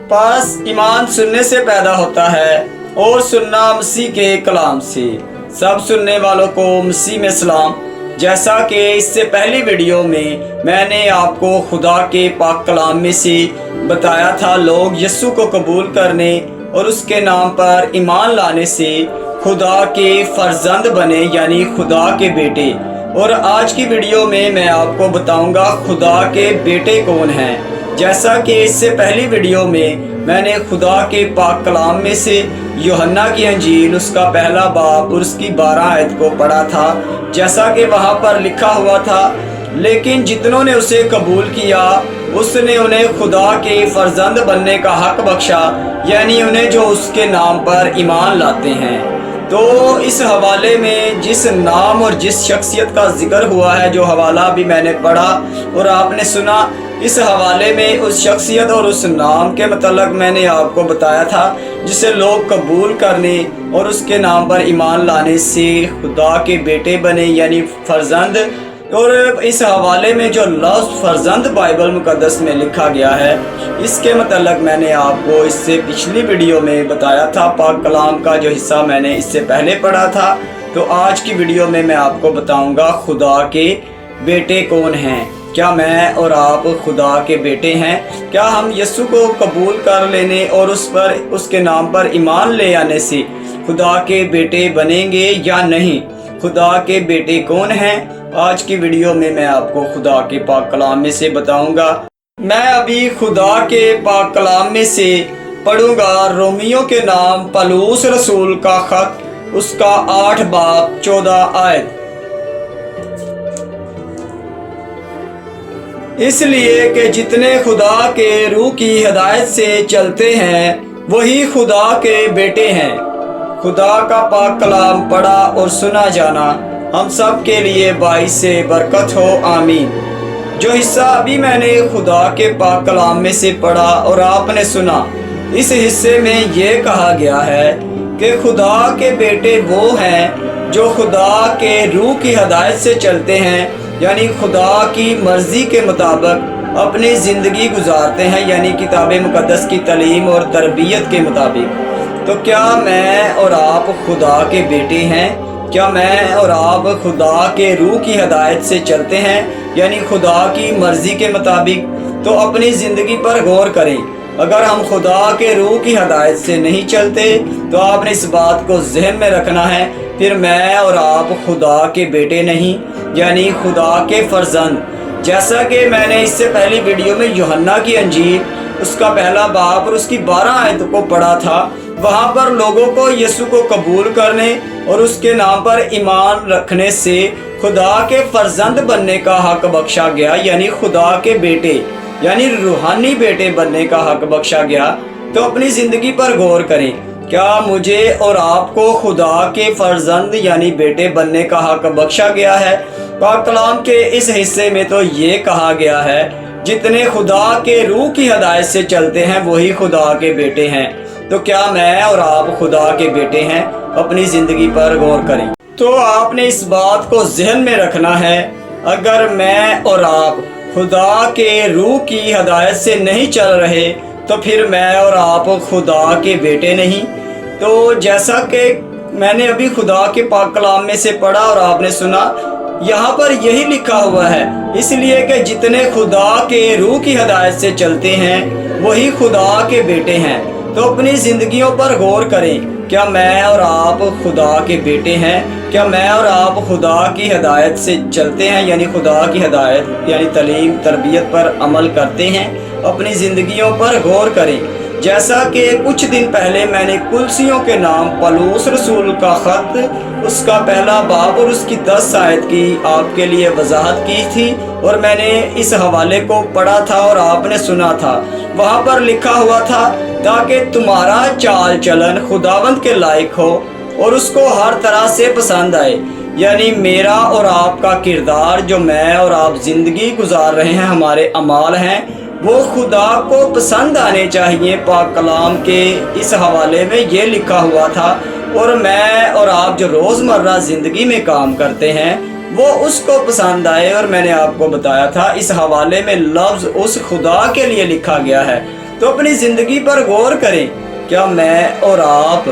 पास ईमान सुनने से पैदा होता है और सुनना मसीह के कलाम से। सब सुनने वालों को मसीह में सलाम। जैसा कि इससे पहली वीडियो में मैंने आपको खुदा के पाक कलाम में से बताया था, लोग यीशु को कबूल करने और उसके नाम पर ईमान लाने से खुदा के फर्जंद बने, यानी खुदा के बेटे। और आज की वीडियो में मैं आपको बताऊंगा खुदा के बेटे कौन हैं। जैसा कि इससे पहली वीडियो में मैंने खुदा के पाक कलाम में से यूहन्ना की अंजील उसका पहला बाब और उसकी 12 आयत को पढ़ा था। जैसा कि वहाँ पर लिखा हुआ था, लेकिन जितनों ने उसे कबूल किया उसने उन्हें खुदा के फर्जंद बनने का हक बख्शा, यानी उन्हें जो उसके नाम पर ईमान लाते हैं। तो इस हवाले में जिस नाम और जिस शख्सियत का जिक्र हुआ है, जो हवाला भी मैंने पढ़ा और आपने सुना, इस हवाले में उस शख्सियत और उस नाम के मतलब मैंने आपको बताया था जिसे लोग कबूल करने और उसके नाम पर ईमान लाने से खुदा के बेटे बने, यानी फर्जंद। और इस हवाले में जो लफ्ज़ फर्जंद बाइबल मुकद्दस में लिखा गया है, इसके मतलब मैंने आपको इससे पिछली वीडियो में बताया था। पाक कलाम का जो हिस्सा मैंने इससे पहले पढ़ा था। तो आज की वीडियो में मैं आपको बताऊंगा खुदा के बेटे कौन हैं। क्या मैं और आप खुदा के बेटे हैं? क्या हम यीशु को कबूल कर लेने और उसके नाम पर ईमान ले आने से खुदा के बेटे बनेंगे या नहीं? खुदा के बेटे कौन हैं? आज की वीडियो में मैं आपको खुदा के पाक कलाम में से बताऊंगा। मैं अभी खुदा के पाक कलाम में से पढ़ूंगा रोमियो के नाम पौलुस रसूल का खत, उसका 8 बाब 14 आयत। इसलिए कि जितने खुदा के रूह की हिदायत से चलते हैं वही खुदा के बेटे हैं। खुदा का पाक कलाम पढ़ा और सुना जाना हम सब के लिए बाइस से बरकत हो, आमीन। जो हिस्सा अभी मैंने खुदा के पाक कलाम में से पढ़ा और आपने सुना, इस हिस्से में ये कहा गया है कि खुदा के बेटे वो हैं जो खुदा के रूह की हिदायत से चलते हैं, यानी खुदा की मर्जी के मुताबिक अपनी ज़िंदगी गुजारते हैं, यानी किताब मुकद्दस की तालीम और तरबियत के मुताबिक। तो क्या मैं और आप खुदा के बेटे हैं? क्या मैं और आप खुदा के रूह की हिदायत से चलते हैं, यानी खुदा की मर्जी के मुताबिक? तो अपनी ज़िंदगी पर गौर करें। अगर हम खुदा के रूह की हिदायत से नहीं चलते तो आपने इस बात को जहन में रखना है, फिर मैं और आप खुदा के बेटे नहीं, यानी खुदा के फर्जंद। जैसा कि मैंने इससे पहली वीडियो में यूहन्ना की अंजील उसका पहला बाब और उसकी 12 आयत को पढ़ा था, वहाँ पर लोगों को यीशु को कबूल करने और उसके नाम पर ईमान रखने से खुदा के फर्जंद बनने का हक बख्शा गया, यानी खुदा के बेटे, यानी रूहानी बेटे बनने का हक बख्शा गया। तो अपनी ज़िंदगी पर गौर करें। क्या मुझे और आपको खुदा के फर्जंद यानी बेटे बनने का हक बख्शा गया है? पाक कलाम के इस हिस्से में तो ये कहा गया है, जितने खुदा के रूह की हिदायत से चलते हैं वही खुदा के बेटे हैं। तो क्या मैं और आप खुदा के बेटे हैं? अपनी ज़िंदगी पर गौर करें। तो आपने इस बात को जहन में रखना है, अगर मैं और आप खुदा के रूह की हिदायत से नहीं चल रहे तो फिर मैं और आप खुदा के बेटे नहीं। तो जैसा कि मैंने अभी खुदा के पाक कलाम में से पढ़ा और आपने सुना, यहाँ पर यही लिखा हुआ है, इसलिए कि जितने खुदा के रूह की हिदायत से चलते हैं वही खुदा के बेटे हैं। तो अपनी ज़िंदगियों पर गौर करें। क्या मैं और आप खुदा के बेटे हैं? क्या मैं और आप खुदा की हिदायत से चलते हैं, यानी खुदा की हिदायत यानी तालीम तरबियत पर अमल करते हैं? अपनी ज़िंदगियों पर गौर करें। जैसा कि कुछ दिन पहले मैंने कुलसियों के नाम पौलुस रसूल का ख़त उसका पहला बाब और उसकी 10 आयत की आपके लिए वजाहत की थी और मैंने इस हवाले को पढ़ा था और आपने सुना था। वहाँ पर लिखा हुआ था, ताकि तुम्हारा चाल चलन खुदावंद के लायक हो और उसको हर तरह से पसंद आए, यानी मेरा और आपका किरदार, जो मैं और आप ज़िंदगी गुजार रहे हैं, हमारे अमाल हैं, वो खुदा को पसंद आने चाहिए। पाक कलाम के इस हवाले में ये लिखा हुआ था। और मैं और आप जो रोज़मर्रा ज़िंदगी में काम करते हैं वो उसको पसंद आए। और मैंने आपको बताया था इस हवाले में लफ्ज़ उस खुदा के लिए लिखा गया है तो अपनी ज़िंदगी पर गौर करें, क्या मैं और आप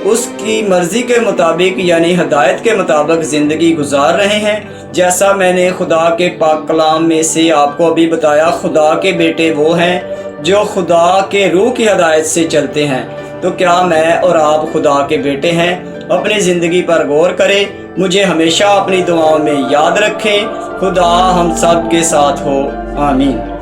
उसकी मर्ज़ी के मुताबिक यानी हदायत के मुताबिक ज़िंदगी गुजार रहे हैं। जैसा मैंने खुदा के पाक कलाम में से आपको अभी बताया, खुदा के बेटे वो हैं जो खुदा के रूह की हदायत से चलते हैं। तो क्या मैं और आप खुदा के बेटे हैं? अपनी ज़िंदगी पर गौर करें, मुझे हमेशा अपनी दुआओं में याद रखें। खुदा हम सब के साथ हो, आमीन।